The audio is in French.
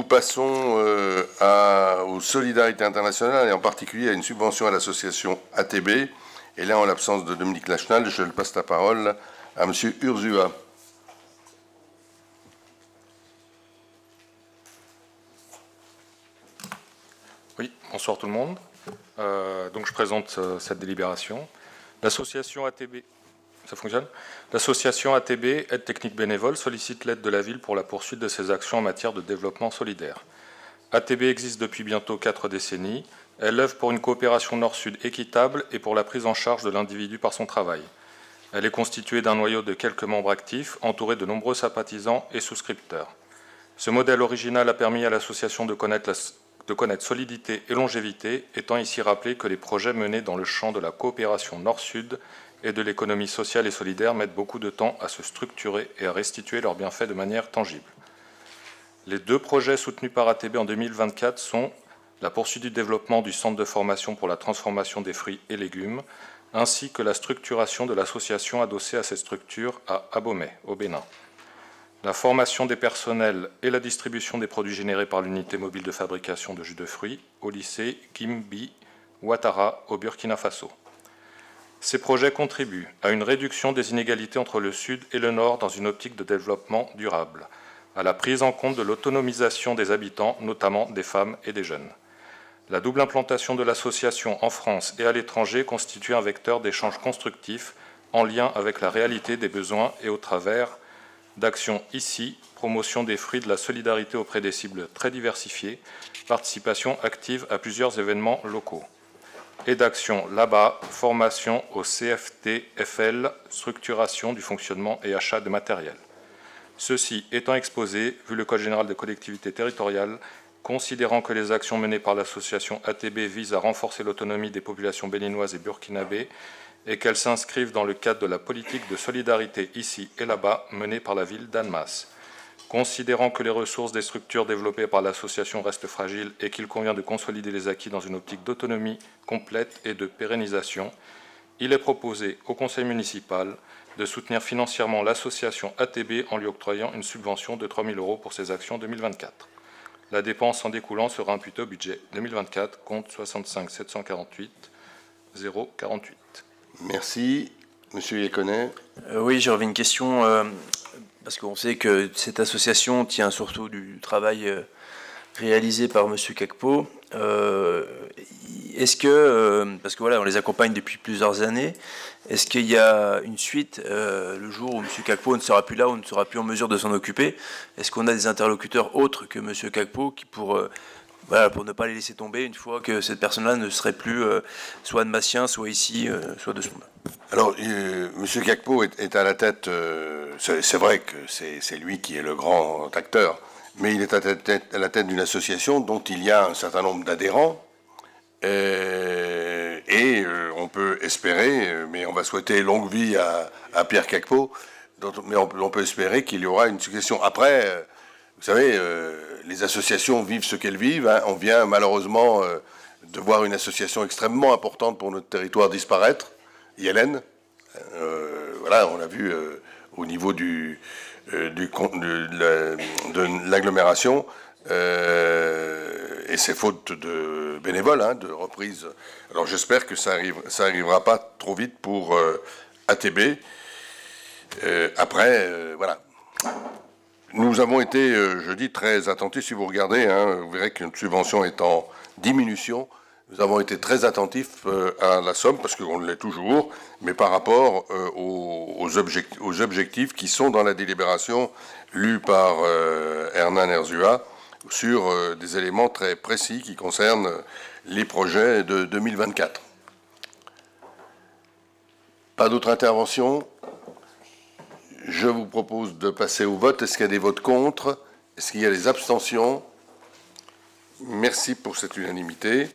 passons aux solidarités internationales et en particulier à une subvention à l'association ATB. Et là, en l'absence de Dominique Lachenal, je passe la parole à M. Urzua. Oui, bonsoir tout le monde. Donc je présente cette délibération. L'association ATB, ça fonctionne ? L'association ATB, Aide technique bénévole, sollicite l'aide de la ville pour la poursuite de ses actions en matière de développement solidaire. ATB existe depuis bientôt 4 décennies. Elle œuvre pour une coopération nord-sud équitable et pour la prise en charge de l'individu par son travail. Elle est constituée d'un noyau de quelques membres actifs, entouré de nombreux sympathisants et souscripteurs. Ce modèle original a permis à l'association de connaître solidité et longévité, étant ici rappelé que les projets menés dans le champ de la coopération nord-sud et de l'économie sociale et solidaire mettent beaucoup de temps à se structurer et à restituer leurs bienfaits de manière tangible. Les 2 projets soutenus par ATB en 2024 sont la poursuite du développement du centre de formation pour la transformation des fruits et légumes, ainsi que la structuration de l'association adossée à cette structure à Abomey, au Bénin. La formation des personnels et la distribution des produits générés par l'unité mobile de fabrication de jus de fruits au lycée Gimbi Ouattara au Burkina Faso. Ces projets contribuent à une réduction des inégalités entre le Sud et le Nord dans une optique de développement durable, à la prise en compte de l'autonomisation des habitants, notamment des femmes et des jeunes. La double implantation de l'association en France et à l'étranger constitue un vecteur d'échange constructif en lien avec la réalité des besoins et au travers d'actions ici, promotion des fruits de la solidarité auprès des cibles très diversifiées, participation active à plusieurs événements locaux. Et d'actions là-bas, formation au CFTFL, structuration du fonctionnement et achat de matériel. Ceci étant exposé, vu le Code général des collectivités territoriales, considérant que les actions menées par l'association ATB visent à renforcer l'autonomie des populations béninoises et burkinabées et qu'elles s'inscrivent dans le cadre de la politique de solidarité ici et là-bas menée par la ville d'Annemasse. Considérant que les ressources des structures développées par l'association restent fragiles et qu'il convient de consolider les acquis dans une optique d'autonomie complète et de pérennisation, il est proposé au conseil municipal de soutenir financièrement l'association ATB en lui octroyant une subvention de 3 000 € pour ses actions 2024. La dépense en découlant sera imputée au budget 2024, compte 65 748 048. Merci. Monsieur Yéconnet. Oui, j'aurais une question, parce qu'on sait que cette association tient surtout du travail réalisé par Monsieur Kakpo. Est-ce que, parce que voilà, on les accompagne depuis plusieurs années, est-ce qu'il y a une suite le jour où Monsieur Kakpo ne sera plus là ou ne sera plus en mesure de s'en occuper? Est-ce qu'on a des interlocuteurs autres que Monsieur Kakpo qui voilà, pour ne pas les laisser tomber une fois que cette personne-là ne serait plus soit de Massien, soit ici, soit de Sonda? Alors, M. Kakpo est à la tête, c'est vrai que c'est lui qui est le grand acteur, mais il est à la tête d'une association dont il y a un certain nombre d'adhérents, et on peut espérer, mais on va souhaiter longue vie à Pierre Kakpo, mais on peut espérer qu'il y aura une succession. Après, vous savez, les associations vivent ce qu'elles vivent, hein. On vient malheureusement de voir une association extrêmement importante pour notre territoire disparaître, Yellen. Voilà, on l'a vu au niveau de l'agglomération, et c'est faute de bénévoles, hein, de reprise. Alors j'espère que ça arrivera pas trop vite pour ATB. Après, voilà. Nous avons été, je dis, très attentifs. Si vous regardez, hein, vous verrez que notre subvention est en diminution. Nous avons été très attentifs à la somme, parce qu'on l'est toujours, mais par rapport aux objectifs qui sont dans la délibération lue par Hernan Erzua sur des éléments très précis qui concernent les projets de 2024. Pas d'autres interventions? Je vous propose de passer au vote. Est-ce qu'il y a des votes contre? Est-ce qu'il y a des abstentions? Merci pour cette unanimité.